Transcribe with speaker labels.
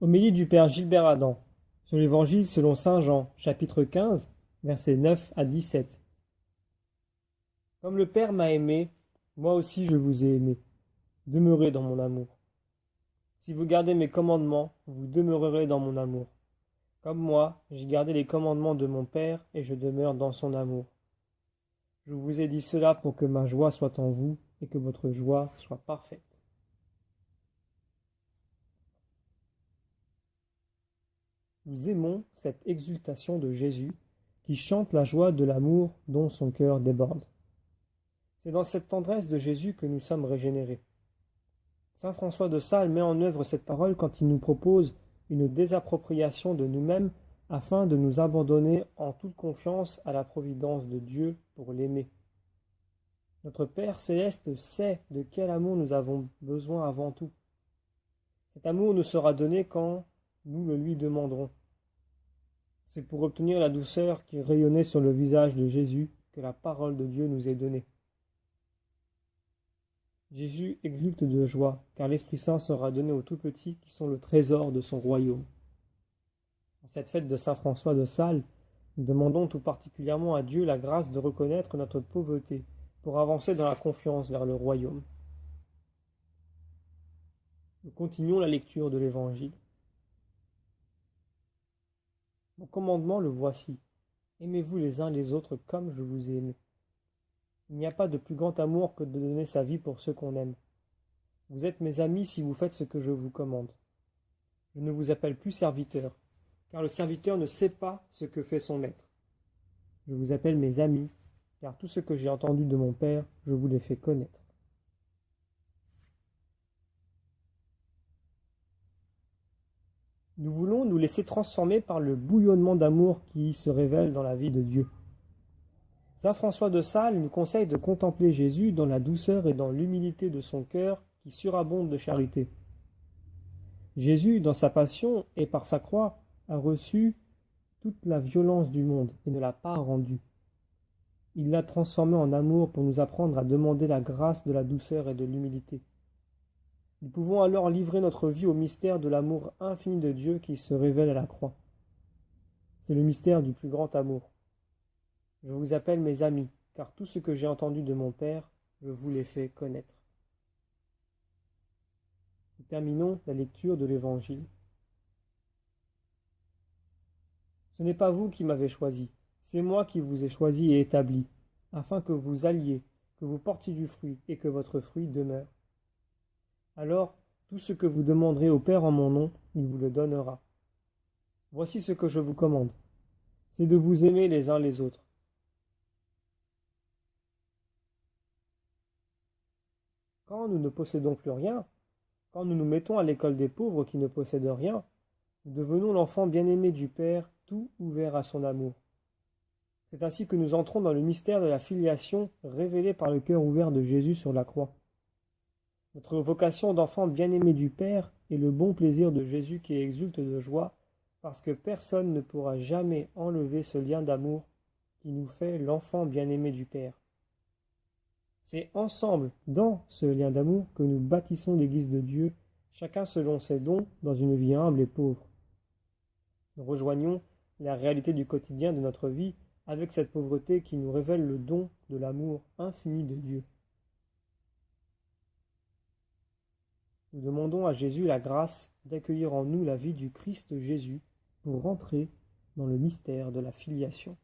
Speaker 1: Homélie du Père Gilbert Adam sur l'Évangile selon saint Jean, chapitre 15, versets 9 à 17. Comme le Père m'a aimé, moi aussi je vous ai aimé. Demeurez dans mon amour. Si vous gardez mes commandements, vous demeurerez dans mon amour. Comme moi, j'ai gardé les commandements de mon Père et je demeure dans son amour. Je vous ai dit cela pour que ma joie soit en vous et que votre joie soit parfaite. Nous aimons cette exultation de Jésus qui chante la joie de l'amour dont son cœur déborde. C'est dans cette tendresse de Jésus que nous sommes régénérés. Saint François de Sales met en œuvre cette parole quand il nous propose une désappropriation de nous-mêmes afin de nous abandonner en toute confiance à la providence de Dieu pour l'aimer. Notre Père céleste sait de quel amour nous avons besoin avant tout. Cet amour nous sera donné quand nous le lui demanderons. C'est pour obtenir la douceur qui rayonnait sur le visage de Jésus que la parole de Dieu nous est donnée. Jésus exulte de joie, car l'Esprit Saint sera donné aux tout-petits qui sont le trésor de son royaume. En cette fête de Saint François de Sales, nous demandons tout particulièrement à Dieu la grâce de reconnaître notre pauvreté pour avancer dans la confiance vers le royaume. Nous continuons la lecture de l'Évangile. Mon commandement le voici. Aimez-vous les uns les autres comme je vous ai aimé. Il n'y a pas de plus grand amour que de donner sa vie pour ceux qu'on aime. Vous êtes mes amis si vous faites ce que je vous commande. Je ne vous appelle plus serviteur, car le serviteur ne sait pas ce que fait son maître. Je vous appelle mes amis, car tout ce que j'ai entendu de mon Père, je vous l'ai fait connaître. Nous voulons nous laisser transformer par le bouillonnement d'amour qui se révèle dans la vie de Dieu. Saint François de Sales nous conseille de contempler Jésus dans la douceur et dans l'humilité de son cœur qui surabonde de charité. Jésus, dans sa passion et par sa croix, a reçu toute la violence du monde et ne l'a pas rendue. Il l'a transformée en amour pour nous apprendre à demander la grâce de la douceur et de l'humilité. Nous pouvons alors livrer notre vie au mystère de l'amour infini de Dieu qui se révèle à la croix. C'est le mystère du plus grand amour. Je vous appelle mes amis, car tout ce que j'ai entendu de mon Père, je vous l'ai fait connaître. Nous terminons la lecture de l'Évangile. Ce n'est pas vous qui m'avez choisi, c'est moi qui vous ai choisi et établi, afin que vous alliez, que vous portiez du fruit et que votre fruit demeure. Alors, tout ce que vous demanderez au Père en mon nom, il vous le donnera. Voici ce que je vous commande, c'est de vous aimer les uns les autres. Quand nous ne possédons plus rien, quand nous nous mettons à l'école des pauvres qui ne possèdent rien, nous devenons l'enfant bien-aimé du Père, tout ouvert à son amour. C'est ainsi que nous entrons dans le mystère de la filiation révélé par le cœur ouvert de Jésus sur la croix. Notre vocation d'enfant bien-aimé du Père est le bon plaisir de Jésus qui exulte de joie, parce que personne ne pourra jamais enlever ce lien d'amour qui nous fait l'enfant bien-aimé du Père. C'est ensemble, dans ce lien d'amour, que nous bâtissons l'Église de Dieu, chacun selon ses dons, dans une vie humble et pauvre. Nous rejoignons la réalité du quotidien de notre vie avec cette pauvreté qui nous révèle le don de l'amour infini de Dieu. Nous demandons à Jésus la grâce d'accueillir en nous la vie du Christ Jésus pour rentrer dans le mystère de la filiation.